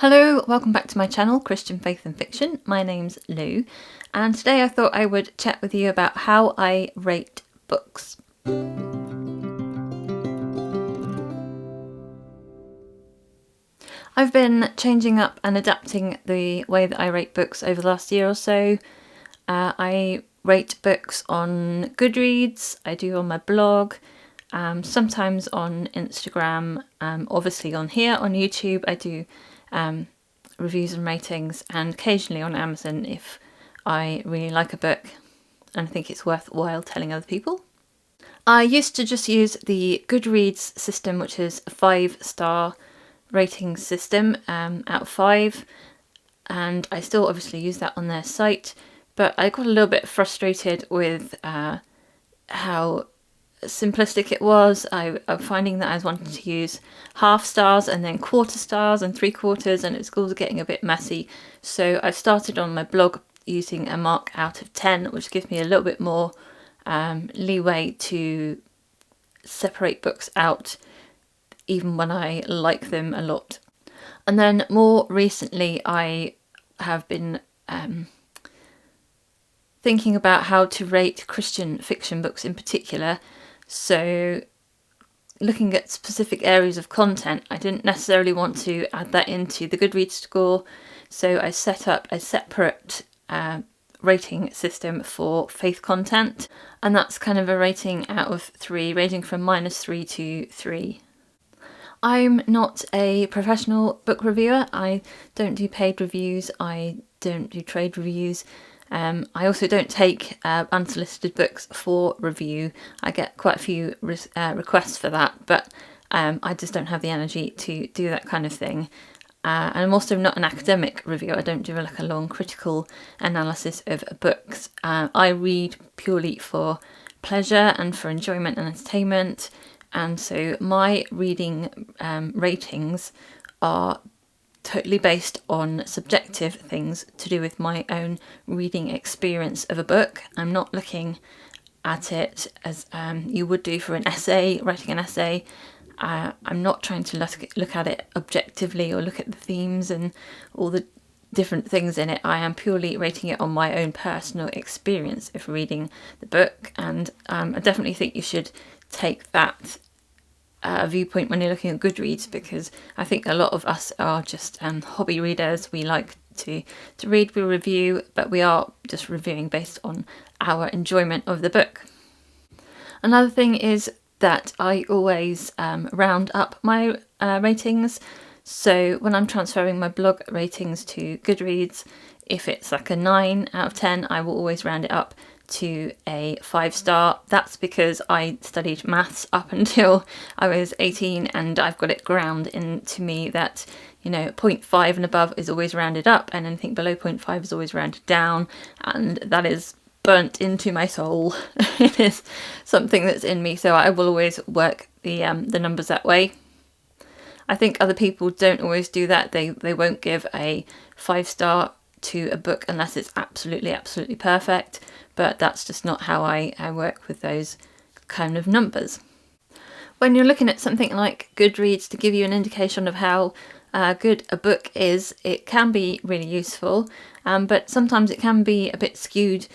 Hello, welcome back to my channel, Christian Faith and Fiction. My name's Lou, and today I thought I would chat with you about how I rate books. I've been changing up and adapting the way that I rate books over the last year or so. I rate books on Goodreads, I do on my blog, sometimes on Instagram, obviously on here, on YouTube I do reviews and ratings, and occasionally on Amazon if I really like a book and I think it's worthwhile telling other people. I used to just use the Goodreads system, which is a 5-star rating system out of 5, and I still obviously use that on their site, but I got a little bit frustrated with how simplistic it was. I'm finding that I was wanting to use half stars and then quarter stars and 3/4, and it was getting a bit messy. So I started on my blog using a mark out of 10, which gives me a little bit more leeway to separate books out even when I like them a lot. And then more recently I have been thinking about how to rate Christian fiction books in particular. So looking at specific areas of content, I didn't necessarily want to add that into the Goodreads score, so I set up a separate rating system for faith content, and that's kind of a rating out of 3, ranging from -3 to 3. I'm not a professional book reviewer. I don't do paid reviews, I don't do trade reviews. I also don't take unsolicited books for review. I get quite a few requests for that, but I just don't have the energy to do that kind of thing. And I'm also not an academic reviewer. I don't do like a long critical analysis of books. I read purely for pleasure and for enjoyment and entertainment, and so my reading ratings are totally based on subjective things to do with my own reading experience of a book. I'm not looking at it as you would do for an essay, writing an essay. I'm not trying to look at it objectively or look at the themes and all the different things in it. I am purely rating it on my own personal experience of reading the book, and I definitely think you should take that viewpoint when you're looking at Goodreads, because I think a lot of us are just hobby readers. We like to read, we review, but we are just reviewing based on our enjoyment of the book. Another thing is that I always round up my ratings. So when I'm transferring my blog ratings to Goodreads, if it's like a 9 out of 10, I will always round it up to a 5-star. That's because I studied maths up until I was 18, and I've got it ground into me that, you know, 0.5 and above is always rounded up, and anything below 0.5 is always rounded down, and that is burnt into my soul. It is something that's in me, so I will always work the numbers that way. I think other people don't always do that. They won't give a 5-star to a book unless it's absolutely perfect, but that's just not how I work with those kind of numbers. When you're looking at something like Goodreads to give you an indication of how good a book is, it can be really useful, but sometimes it can be a bit skewed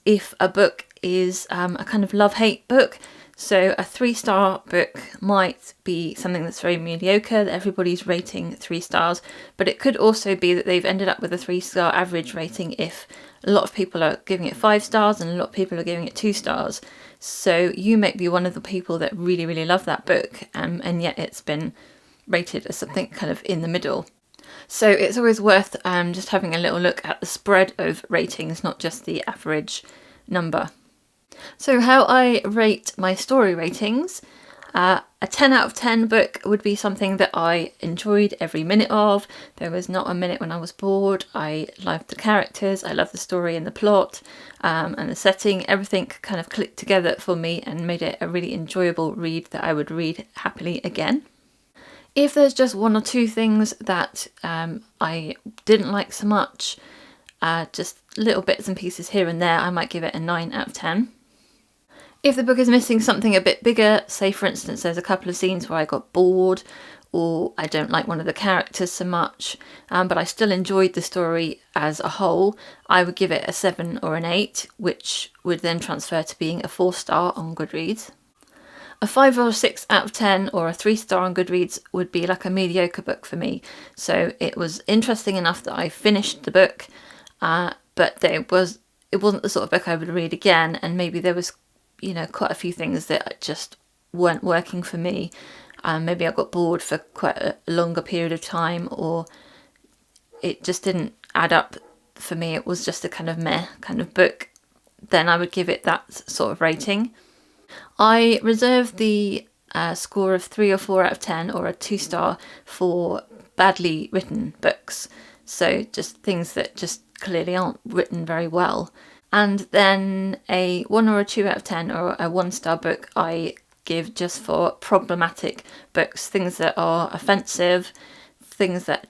if a book is a kind of love-hate book. So a 3-star book might be something that's very mediocre, that everybody's rating 3 stars, but it could also be that they've ended up with a 3-star average rating if a lot of people are giving it 5 stars and a lot of people are giving it 2 stars. So you might be one of the people that really love that book, and yet it's been rated as something kind of in the middle. So it's always worth just having a little look at the spread of ratings, not just the average number. So how I rate my story ratings, a 10 out of 10 book would be something that I enjoyed every minute of. There was not a minute when I was bored. I loved the characters, I loved the story and the plot, and the setting. Everything kind of clicked together for me and made it a really enjoyable read that I would read happily again. If there's just 1 or 2 things that I didn't like so much, just little bits and pieces here and there, I might give it a 9 out of 10. If the book is missing something a bit bigger, say for instance there's a couple of scenes where I got bored, or I don't like one of the characters so much, but I still enjoyed the story as a whole, I would give it a 7 or an 8, which would then transfer to being a 4-star on Goodreads. A 5 or a 6 out of 10 or a 3-star on Goodreads would be like a mediocre book for me. So it was interesting enough that I finished the book, but it wasn't the sort of book I would read again, and maybe there was, quite a few things that just weren't working for me. Maybe I got bored for quite a longer period of time, or it just didn't add up for me. It was just a kind of meh kind of book. Then I would give it that sort of rating. I reserve the score of 3 or 4 out of 10 or a 2-star for badly written books. So just things that just clearly aren't written very well. And then a 1 or a 2 out of 10 or a 1-star book I give just for problematic books, things that are offensive, things that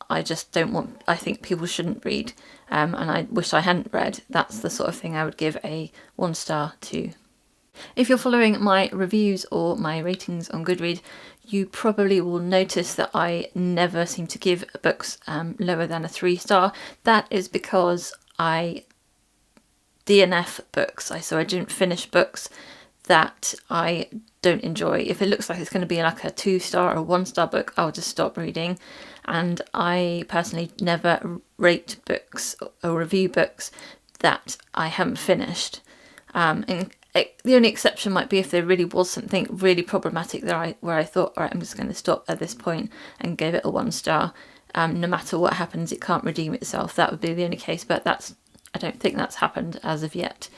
I just don't want, I think people shouldn't read, and I wish I hadn't read. That's the sort of thing I would give a 1-star to. If you're following my reviews or my ratings on Goodreads, you probably will notice that I never seem to give books lower than a 3-star. That is because I DNF books, so I didn't finish books that I don't enjoy. If it looks like it's going to be like a 2-star or 1-star book, I'll just stop reading. And I personally never rate books or review books that I haven't finished. And the only exception might be if there really was something really problematic where I thought, all right, I'm just going to stop at this point and give it a 1-star. No matter what happens, it can't redeem itself. That would be the only case, but I don't think that's happened as of yet.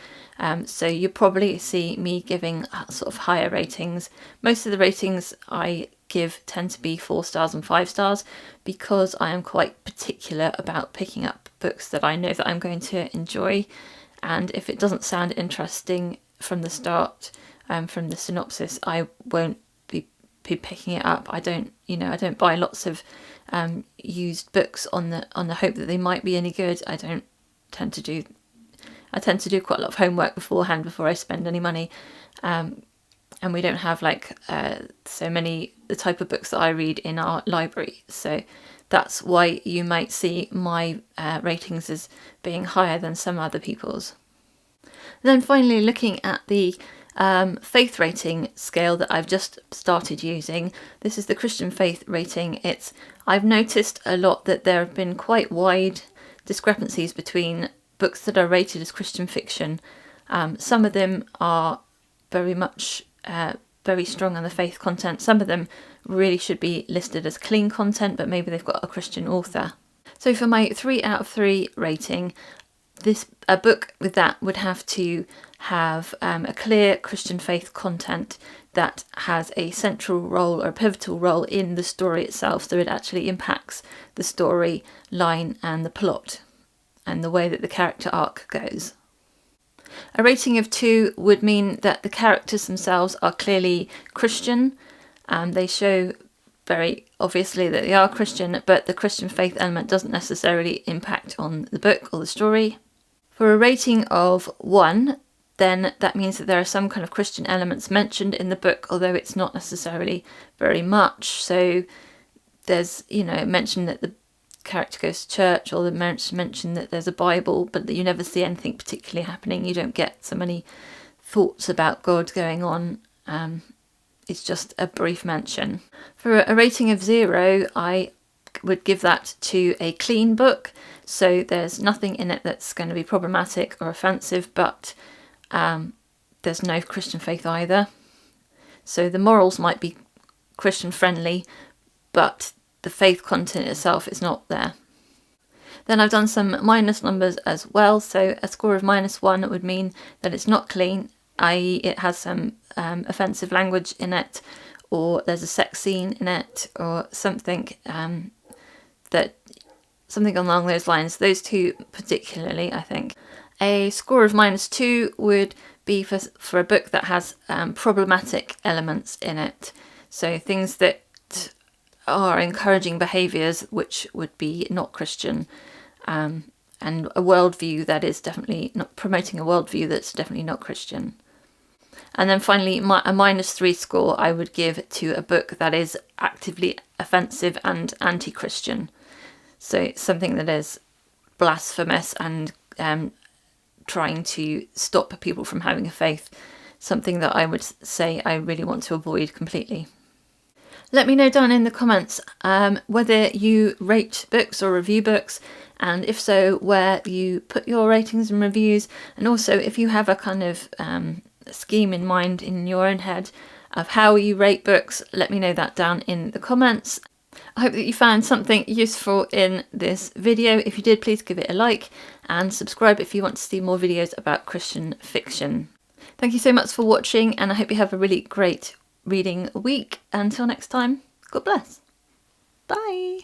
So you probably see me giving sort of higher ratings. Most of the ratings I give tend to be 4 stars and 5 stars because I am quite particular about picking up books that I know that I'm going to enjoy. And if it doesn't sound interesting from the start, from the synopsis, I won't be picking it up. I don't buy lots of used books on the hope that they might be any good. I tend to do quite a lot of homework beforehand before I spend any money, and we don't have so many the type of books that I read in our library, so that's why you might see my ratings as being higher than some other people's. Then finally, looking at the faith rating scale that I've just started using, this is the Christian faith rating. I've noticed a lot that there have been quite wide discrepancies between books that are rated as Christian fiction. Some of them are very much very strong on the faith content. Some of them really should be listed as clean content, but maybe they've got a Christian author. So for my 3 out of 3 rating, a book with that would have to have a clear Christian faith content that has a central role or a pivotal role in the story itself, so it actually impacts the story line and the plot and the way that the character arc goes. A rating of 2 would mean that the characters themselves are clearly Christian. They show very obviously that they are Christian, but the Christian faith element doesn't necessarily impact on the book or the story. For a rating of 1, then that means that there are some kind of Christian elements mentioned in the book, although it's not necessarily very much. So there's, mention that the character goes to church, or the mention that there's a Bible, but that you never see anything particularly happening. You don't get so many thoughts about God going on. It's just a brief mention. For a rating of 0, I would give that to a clean book. So there's nothing in it that's going to be problematic or offensive, but there's no Christian faith either. So the morals might be Christian friendly, but the faith content itself is not there. Then I've done some minus numbers as well. So a score of -1 would mean that it's not clean, i.e. it has some offensive language in it, or there's a sex scene in it, or something something along those lines. Those 2 particularly, I think. A score of -2 would be for a book that has problematic elements in it. So things that are encouraging behaviours which would be not Christian, and a worldview that is definitely not promoting a worldview that's definitely not Christian. And then finally, a -3 score I would give to a book that is actively offensive and anti-Christian. So something that is blasphemous and trying to stop people from having a faith. Something that I would say I really want to avoid completely. Let me know down in the comments whether you rate books or review books, and if so, where you put your ratings and reviews, and also if you have a kind of scheme in mind in your own head of how you rate books, let me know that down in the comments. I hope that you found something useful in this video. If you did, please give it a like and subscribe if you want to see more videos about Christian fiction. Thank you so much for watching, and I hope you have a really great reading week. Until next time, God bless. Bye.